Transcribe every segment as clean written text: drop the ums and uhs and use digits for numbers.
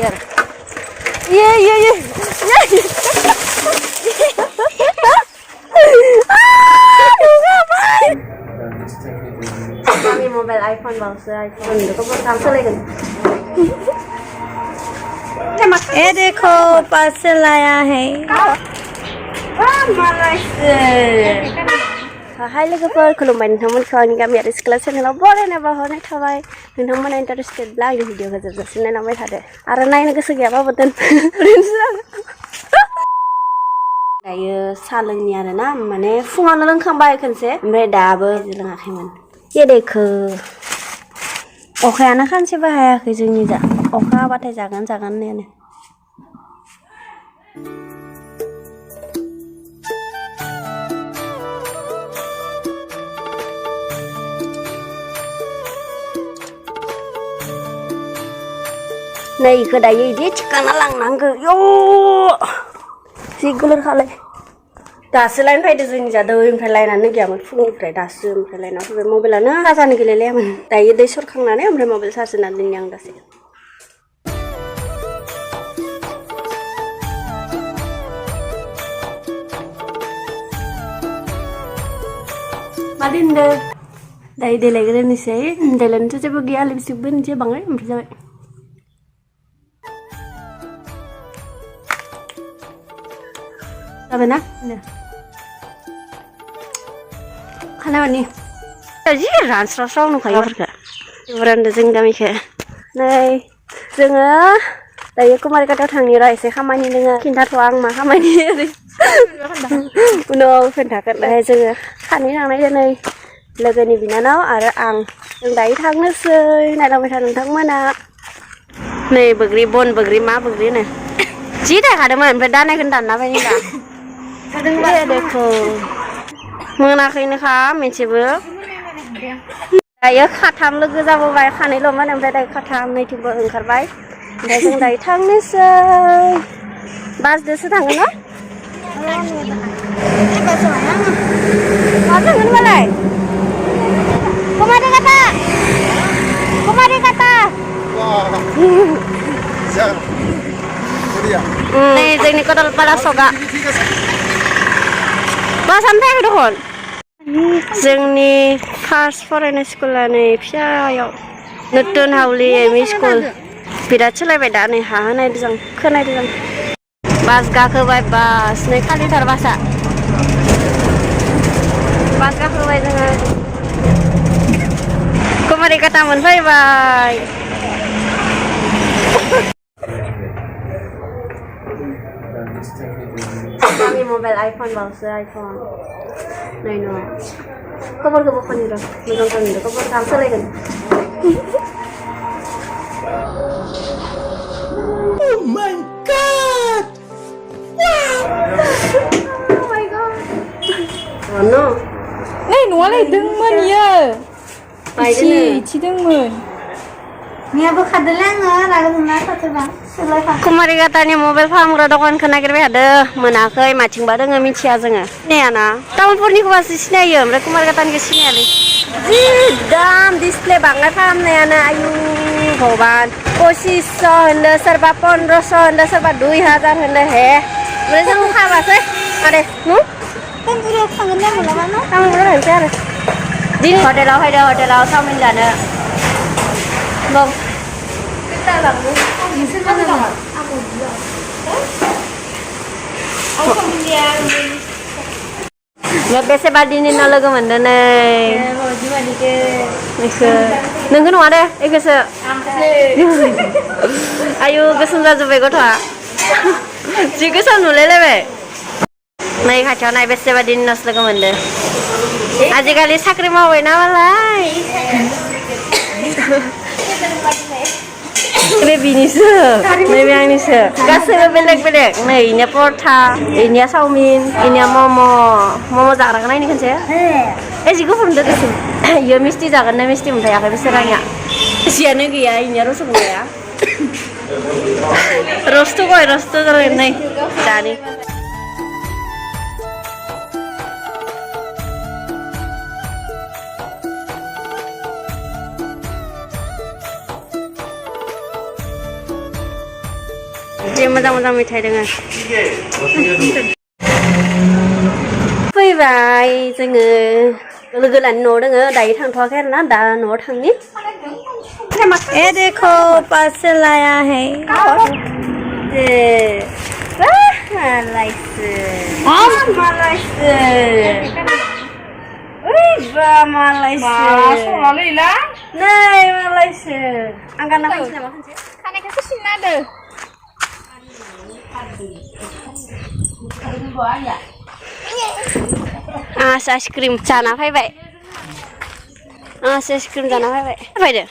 आरो ये kami mobile iPhone bagus iPhone itu kok parcel lagi ये देखो पार्सल आया है हाय लोगोफोर खुलुमबाय नोंथांमोनखौ आंनि गामियारि सिख्ला चेनेलाव बरायना बावहरनाय थाबाय नोंथांमोना इन्टारेस्टेडब्ला आंनि भिडिअखौ जोबजासिम नायलांबाय थादो आरो नायनो गोसो गैयाबाबो दोन दायो साहा लोंनि आरोना माने फुङावनो लोंखांबाय खनसे ओमफ्राय दाबो लोङाखैमोन ये देखो अखायानो खानसेबो हायाखै जोंनि जा अखा हाबाथाय जागोन होननायानो नै इखो दायो इदि थिखांना लांनांगौ यो जि गोलोर खालाय दासो लाइन फैदो जोंनि जा दैनिफ्राय लाइनानो गैयामोन फुंनिफ्राय दासो ओमफ्राय लाइना फैबाय मबाइलानो चार्जानो गैलायलायामोन दायो दै सरखांनानै ओमफ्राय मबाइल चार्ज होनानै दोननि आं दासो मा दोनदो दायो देलायग्रोनोसै देलायनोथ' जेबो गैया लिपस्टिकबो होनोसै बाङाय ओमफ्राय जाबाय जाबाय ना खानायनि जि रानस्रावस्राव नुखायो बेफोरखौ बुरानदो जोंनि गामिखौ नै जोङो दायो कुमारिकाटायाव थांनि र' एसे खामानि दोङो खिन्थाथ'आ आं मा खामानि ओरै उनाव खोन्थागोन ओमफ्राय जोङो सानै थांनाय नै लोगोनि बिनानाव आरो आं जों दायो थांनोसै नायलांबाय था नोंथांमोना नै बोग्रि बन बोग्रि मा बोग्रि होनो जि दाखादोंमोन ओमफ्राय दानायखौनो दानना बायनि दा देखो मोनाखैनोखा मोनसेबो दायो खाथाम लोगो जाबोबाय खानैल'मोन ओमफ्राय दायो खाथाम नैथिंबो ओंखारबाय ओमफ्राय जों दायो थांनोसै बासजोंसो थांगोन ना मा थांगोन होनबालाय कुमारिकाटा नै जोंनि कदलपारा सगा बासानो फैयाखै दखन जोंनि फार्स्ट फरायनाय स्कुला नै फिसायाव नतुन हावलि एमइ स्कुल बिराद सोलायबाय दा नै हा होनायदों जों खोनायदों जों बास गाखोबाय बास नै खालिथार बासा बास गाखोबाय जोङो कुमारिकाटा मोनफैबाय kami mobile iPhone bagus iPhone nay no cover ko bukon nito megang kan nito cover cancel lagi oh my god wow oh my god oh no nuwa lay dengman ya ichi dengman niya bukadalang ragamna sateban कुमारिकाटानि mobile फाहामग्रा दखानखौ नागिरबाय थादों मोनाखै माथिंबा दोङो मिथिया जोङो सिनायाना टाउनफोरनिखौबासो सिनायो ओमफ्राय कुमारिकाटानिखौ सिनायालै जि दाम डिसप्ले बाङाय फाहामनायानो आयु भगवान 2500 होनदो सोरबा 1500 होनदो सोरबा 2000 होनदो हे ओमफ्राय जों खाबासै आरे टाउनफोराव थांगोन ना मालाबा न टाउनफोराव थांसै आरो दिनै हटेलाव फैदो हटेलाव चावमिन जानो बुं बेसेबा दिननि उनाव लोगो मोनदों नै नोंखौ नङा दे बेखौसो आयु गोसोम जाजोब्बाय गथ'आ जि गोसोम नुलायलायबाय नै खाथियाव नाय बेसेबा दिननि उनावसो लोगो मोनदों आजिखालि साख्रि मावबाय ना मालाय बे बिनिसो नैबे आंनिसो गासैबो बेलेग बेलेग नै इनिया परथा इनिया चावमिन इनिया मम' जाग्राखौ नायनो खनसे जि गुफुर नुदों गोसोम इयो मिस्टि जागोन ना मिस्टि मोनफायाखै बिसोर आंनिया जियानो गैया इनिया रसगुल्लाया रस्त जालाय नै दानि जि मोजां मोजां मेथाइ दोङो फैबाय जोङो लोगोलानि न'आव दोङो दायो थांथ'वाखै आरोना दा न'आव थांनि ए देखो पार्सल आया है मालायसो मालायसो ओइ बा मालायसो नै मालायसो आं गानना फैनोसै नामा खनसे खानायखौ सिनना होदो आइसक्रिम जाना फैबाय आइसक्रिम जाना फैबाय फैदो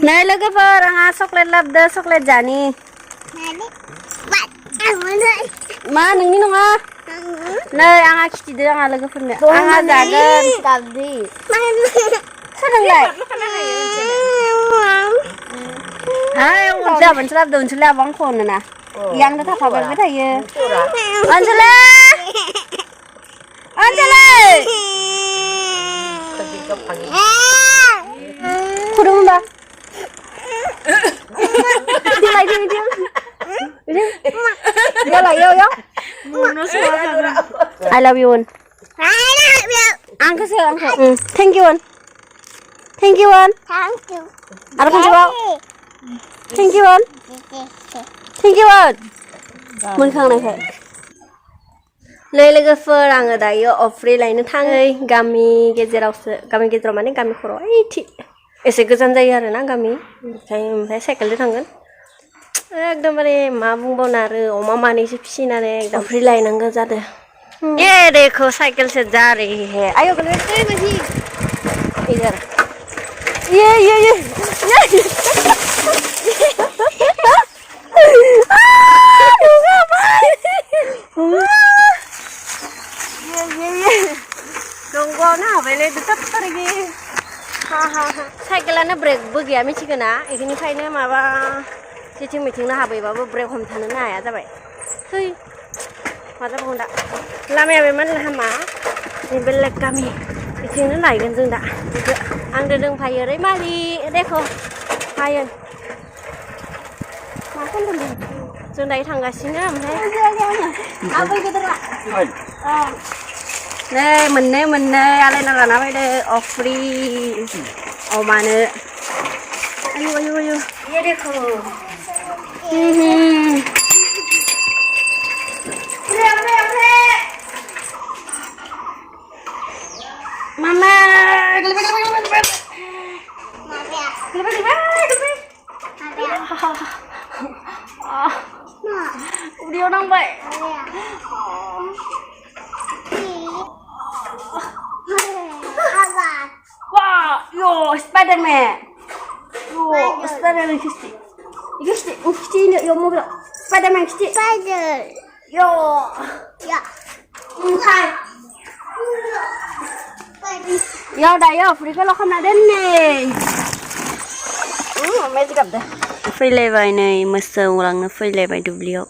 नै लोगोफोर आंहा चक्लेट लाबोदो चक्लेट जानि मा नोंनि नङा नै आंहा खिथिदो आंहा लोगोफोरनो आंहा जागोन सोलोंलाय हाय उनसुला मोनसे लाबोदो उनसुला आंखौ होनो ना आंनो थाफाबाय थायो अनसुला अनसुला खुदुंबा I love you. Angkat saya angkat. Thank you. Thank you. Thank you. Ada kan jawab? Thank you. Thank you. Menkang nak kai. लोगोफोर आङो दायो अफ्रि लायनो थाङो गामि गेजेराव माने गामि खर'आव ओइथि एसे गोजान जायो आरोना गामि ओमफ्राय साइकेलजों थांगोन एकदमबारे मा बुंबावनो आरो अमा मानैसो फिसिनानै एकदम अफ्रि लायनांगौ जादों ये देखो साइकिल से जा रही है आयो गलवे बसी इधर ये नंगौ ना बेले दुटा लagi साइकेलानो ब्रेकबो गैया मिथिगोना बेनिखायनो माबा जेथिं मिथिंनो हाबैबाबो ब्रेक हमथानो हाया जाबाय है मा जाबावगोन दा लामाया बेमान हामा बेलेग गामि बिथिंनो लायगोन जों दा आंदो दंफायो रैमालि देखो फायो मा खालामदों जों दायो थांगासिनो ओमफ्राय नै मोननै आलायना लाना फैदो अफ्रि अमानो आयु ये देखो Mama, udah orang baik. Wah, yo Spiderman. Yo Spiderman kisti. Kisti ini yo mobil. Spiderman kisti. Spider. Yo. Ya. Hai. Yo dah yo, free kalau kamu ada nih. Masih gak dah. Faibai nih, masa orangnya faibai dubliau.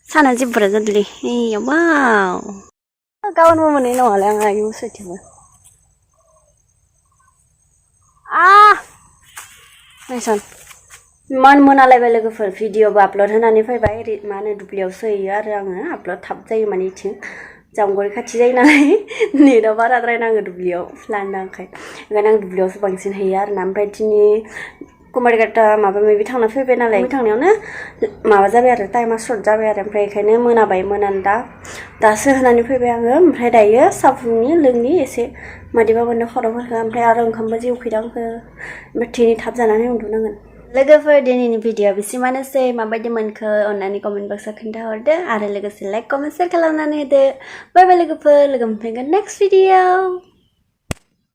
Sana sih berat dulu. Iya wow. Kawan mau nih nol yang ayu saja. Nice. Man alai balik ke video upload hanani faibai mana dubliau saya yang upload thap saya mana itu. Jamgori खाथि जायो नालाय नेटआ बाराद्राय नाङो दुब्लियाव लांदांखाय ओंखायनो आं दुब्लियावसो बांसिन हैयो आरोना ओमफ्राय दिनै कुमारिकाटा माबा माबि थांना फैबाय नालाय थांनायावनो माबा जाबाय आरो टाइमा सर्ट जाबाय आरो ओमफ्राय बेखायनो मोनाबाय दासो होनानै फैबाय आङो ओमफ्राय दायो साफुननि लोंनि एसे मादिबा मोननो खर'फोरखौ ओमफ्राय आरो ओंखामबो जे उखैदों आंखौ ओमफ्राय दिनै थाब जानानै उन्दुनांगोन लोगोफोर दिनैनि भिडिअ बिसिमानोसै माबायदि मोनखो अन्नानै कमेन्ट बक्सआव खोन्थाहरदो आरो लोगोसे लाइक कमेन्ट शेयार खालामनानै होदो बाय बाय लोगोफोर लोगो मोनफिनगोन नेक्स्ट भिडिअ